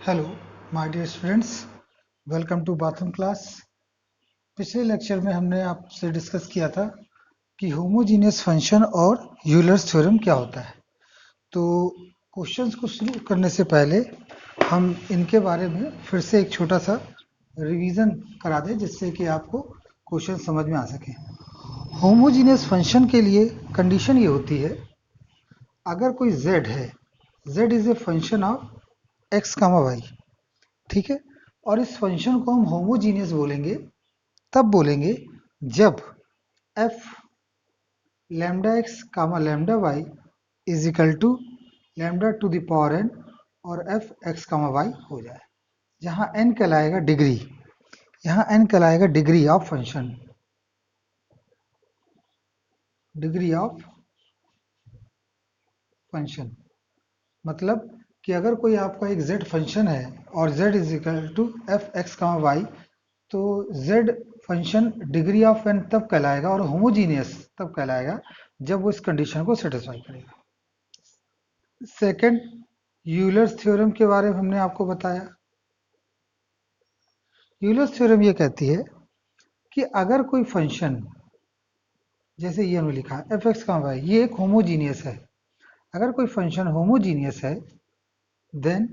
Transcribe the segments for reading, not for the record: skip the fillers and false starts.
Hello my dear students, welcome to bathroom class. पिछले lecture में हमने आपसे डिस्कस किया था कि होमोजीनियस फंक्शन और यूलर्स थ्योरम क्या होता है। तो क्वेश्चंस को शुरू करने से पहले हम इनके बारे में फिर से एक छोटा सा रिवीजन करा दें, जिससे कि आपको क्वेश्चन समझ में आ सके। होमोजीनियस फंक्शन के लिए कंडीशन ये होती है, अगर कोई z है, z is a function of x, y, ठीक है। और इस फंक्शन को हम होमोजीनियस बोलेंगे, तब बोलेंगे जब f lambda x comma lambda y is equal to lambda to the power n और f x कामा y हो जाए, जहां n कहलाएगा डिग्री, यहाँ n कहलाएगा degree of function, degree of function. मतलब कि अगर कोई आपका एक z फंक्शन है और z is equal to f x comma y, तो z function degree of n तब कहलाएगा और होमोजीनियस तब कहलाएगा जब वो इस कंडीशन को सेटिस्फाई करेगा। सेकंड, यूलर्स थ्योरम के बारे में हमने आपको बताया। यूलर्स थ्योरम ये कहती है कि अगर कोई फंक्शन, जैसे ये हमने लिखा एफ एक्स कामा वाई, ये एक होमोजीनियस है। अगर कोई फंक्शन होमोजीनियस है, देन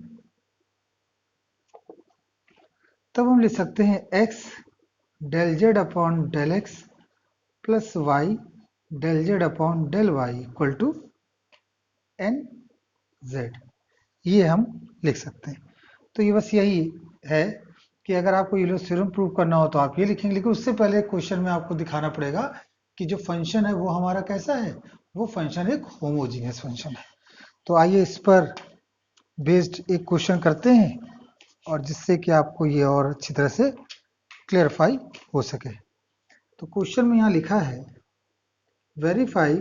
तब हम लिख सकते हैं x del Z upon del x plus Y del Z upon del y equal to n z, ये हम लिख सकते हैं। तो ये बस यही है कि अगर आपको यूलर्स थ्योरम प्रूव करना हो तो आप ये लिखेंगे, लेकिन उससे पहले क्वेश्चन में आपको दिखाना पड़ेगा कि जो फंक्शन है वो हमारा कैसा है, वो फंक्शन एक होमोजीनियस फंक्शन है। तो आइए इस पर बेस्ड एक क्वेश्चन करते हैं, और जिससे कि आपको ये और अच्छी तरह से क्लियरफाई हो सके। तो क्वेश्चन में यहाँ लिखा है, verify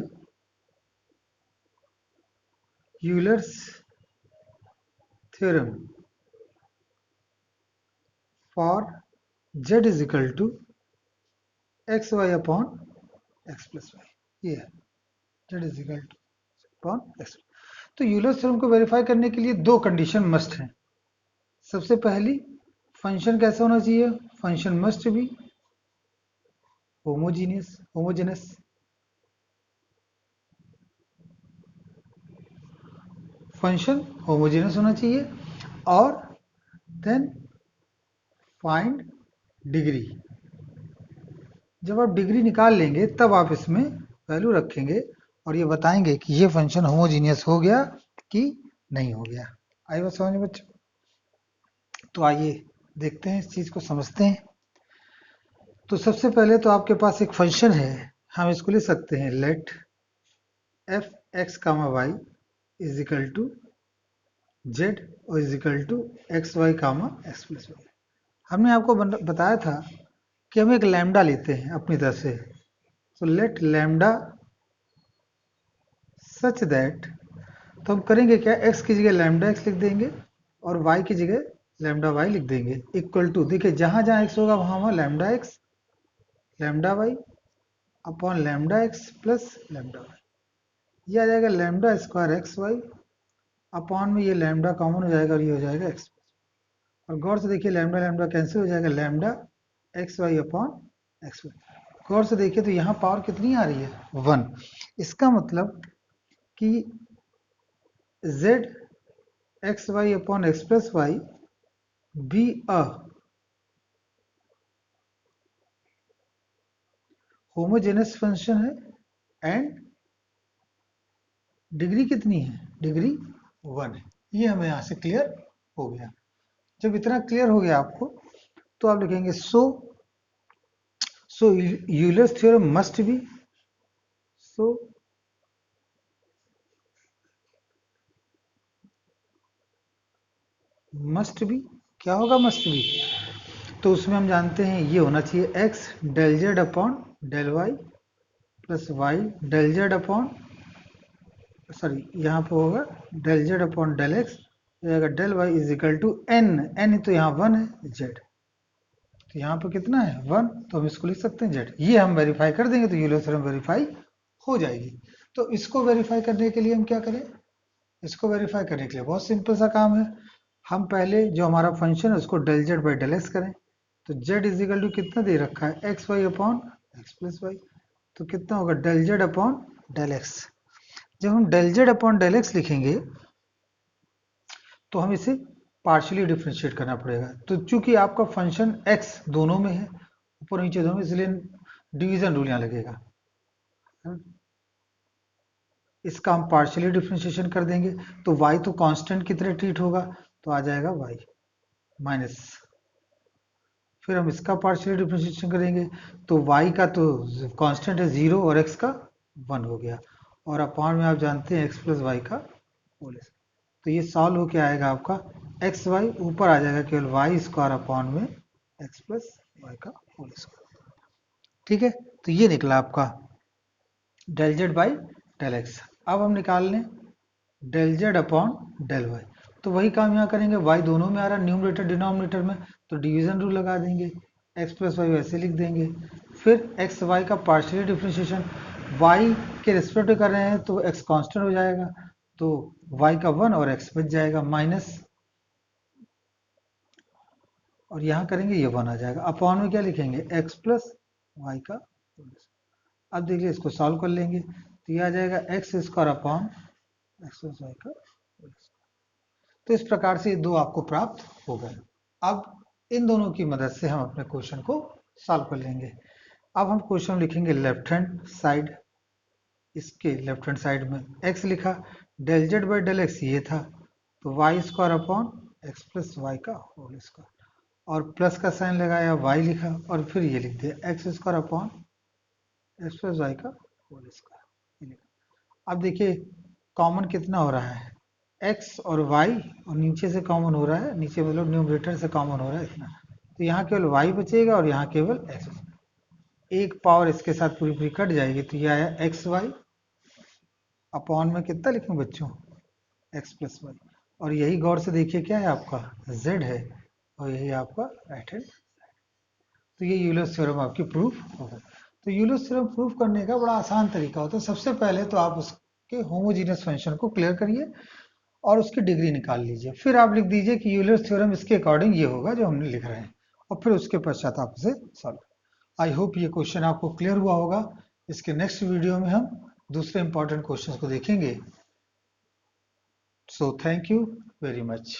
Euler's theorem for z is equal to x Y upon x plus y, ये है z is equal to upon x. तो यूलर्स थ्योरम को वेरीफाई करने के लिए दो कंडीशन मस्ट हैं। सबसे पहली, फंक्शन कैसा होना चाहिए, function must be homogeneous. Function homogeneous होना चाहिए, और देन फाइंड डिग्री। जब आप डिग्री निकाल लेंगे तब आप इसमें वैल्यू रखेंगे और ये बताएंगे कि ये फंक्शन होमोजीनियस हो गया कि नहीं हो गया। आई बात समझ में बच्चों? तो आइए देखते हैं, इस चीज को समझते हैं। तो सबसे पहले तो आपके पास एक फंक्शन है, हम इसको लिख सकते हैं let F x comma Y is equal to Z और is equal to x Y comma X plus Y. हमने आपको बताया था कि हम एक लैम्डा लेते हैं अपनी तरफ से। तो लेट लैम्डा सच दैट, तो हम करेंगे क्या, x की जगह लैम्डा x लिख देंगे और y की जगह लैम्डा y लिख देंगे, इक्वल टू, देखिए जहां जहां x होगा वहां वहां lambda x lambda y upon lambda x plus lambda y। ये आ जाएगा lambda square x Y upon में ये लैम्डा कॉमन हो जाएगा और ये हो जाएगा x। और गौर से देखिए लैम्डा लैम्डा कैंसिल हो जाएगा, lambda X Y upon X Y. गौर से देखिए तो यहाँ पावर कितनी आ रही है, 1। इसका मतलब कि z x Y upon x plus y be a homogeneous function है एंड डिग्री कितनी है, डिग्री 1 है। ये हमें यहाँ से क्लियर हो गया। जब इतना क्लियर हो गया आपको, तो आप लिखेंगे so Euler's theorem must be, so must be, क्या होगा मस्ट बी, तो उसमें हम जानते हैं ये होना चाहिए x del Z upon del Y plus Y del Z upon, sorry यहाँ पे होगा del Z upon del X, जाएगा del Y is equal to N, N तो यहाँ 1 है, जेड तो यहाँ पे कितना है 1, तो हम इसको लिख सकते हैं जेड। ये हम वेरीफाई कर देंगे तो यूलर थ्योरम वेरीफाई हो जाएगी। तो इसको वेरीफाई करने के लिए हम क्या करें, इसको वेरीफाई करने के लिए बहुत सिंपल सा काम है, हम पहले जो हमारा फंक्शन है उसको del z by del x करें। तो जेड इज इक्वल टू कितना दे रखा है, x Y upon x plus y. तो कितना होगा, del Z upon del x. जब हम del Z upon del x लिखेंगे तो हम इसे पार्शियली डिफ्रेंशिएट करना पड़ेगा। तो चूंकि आपका फंक्शन x दोनों में है, ऊपर नीचे दोनों में, इसलिए डिवीजन रूल यहाँ लगेगा। इसका हम पार्शियली डिफ्रेंशिएशन कर देंगे तो y तो कांस्टेंट की तरह ट्रीट होगा, तो आ जाएगा y माइनस, फिर हम इसका पार्शियली डिफ्रेंशिएशन करेंगे तो y का तो कांस्टेंट है 0 और x का 1 हो गया, और अपॉन में आप जानते हैं x प्लस वाई का होल। तो ये सॉल्व होके आएगा आपका एक्स वाई, ऊपर आ जाएगा केवल वाई स्क्वायर अपॉन में एक्स प्लस वाई का होल स्क्वायर। ठीक है, तो ये निकला आपका del z by del x. अब हम निकाल लें del Z upon del y. तो वही काम यहाँ करेंगे, वाई दोनों में आ रहा है, न्यूमरेटर डिनोमिनेटर में, तो डिवीजन रूल लगा देंगे, एक्स प्लस वाई वैसे लिख देंगे। फिर एक्स वाई का पार्शियली डिफ्रेंशिएशन, वाई के रिस्पेक्ट में कर रहे हैं तो एक्स कांस्टेंट हो जाएगा, तो y का 1 और x बच जाएगा माइनस, और यहां करेंगे ये 1 आ जाएगा, अपॉन में क्या लिखेंगे x प्लस वाई का। अब देखिए इसको सॉल्व कर लेंगे तो ये आ जाएगा x square upon x plus y का। तो इस प्रकार से ये दो आपको प्राप्त हो गए। अब इन दोनों की मदद से हम अपने क्वेश्चन को सॉल्व कर लेंगे। अब हम क्वेश्चन लिखेंगे लेफ्ट हैंड साइड, इसके लेफ्ट हैंड साइड में x लिखा, del z by del x ये था, तो y square upon x plus y का होल स्क्वायर, और प्लस का साइन लगाया, y लिखा, और फिर ये लिख दिया x square upon x plus y का होल स्क्वायर। अब देखिए कॉमन कितना हो रहा है, x और y, और नीचे से कॉमन हो रहा है, नीचे मतलब न्यूमरेटर से कॉमन हो रहा है इतना, तो यहाँ केवल y बचेगा और यहाँ केवल x। एक पावर इसके साथ पूरी पूरी कट जाएगी, तो ये आया एक्स वाई अपॉन में कितना लिखें बच्चों, x प्लस वाई, और यही गौर से देखिए क्या है आपका z है, और यही आपका राइट हैंड। तो ये यूलर्स थ्योरम आपकी प्रूफ होगा। तो यूलर्स थ्योरम प्रूफ करने का बड़ा आसान तरीका होता है। सबसे पहले तो आप उसके होमोजीनियस फंक्शन को क्लियर करिए और उसकी डिग्री निकाल लीजिए, फिर आप लिख दीजिए कि यूलर्स थ्योरम इसके अकॉर्डिंग ये होगा जो हमने लिख रहे हैं, और फिर उसके पश्चात आप उसे सॉल्व। आई होप ये क्वेश्चन आपको क्लियर हुआ होगा। इसके नेक्स्ट वीडियो में हम दूसरे इंपॉर्टेंट क्वेश्चन को देखेंगे। So thank you very much.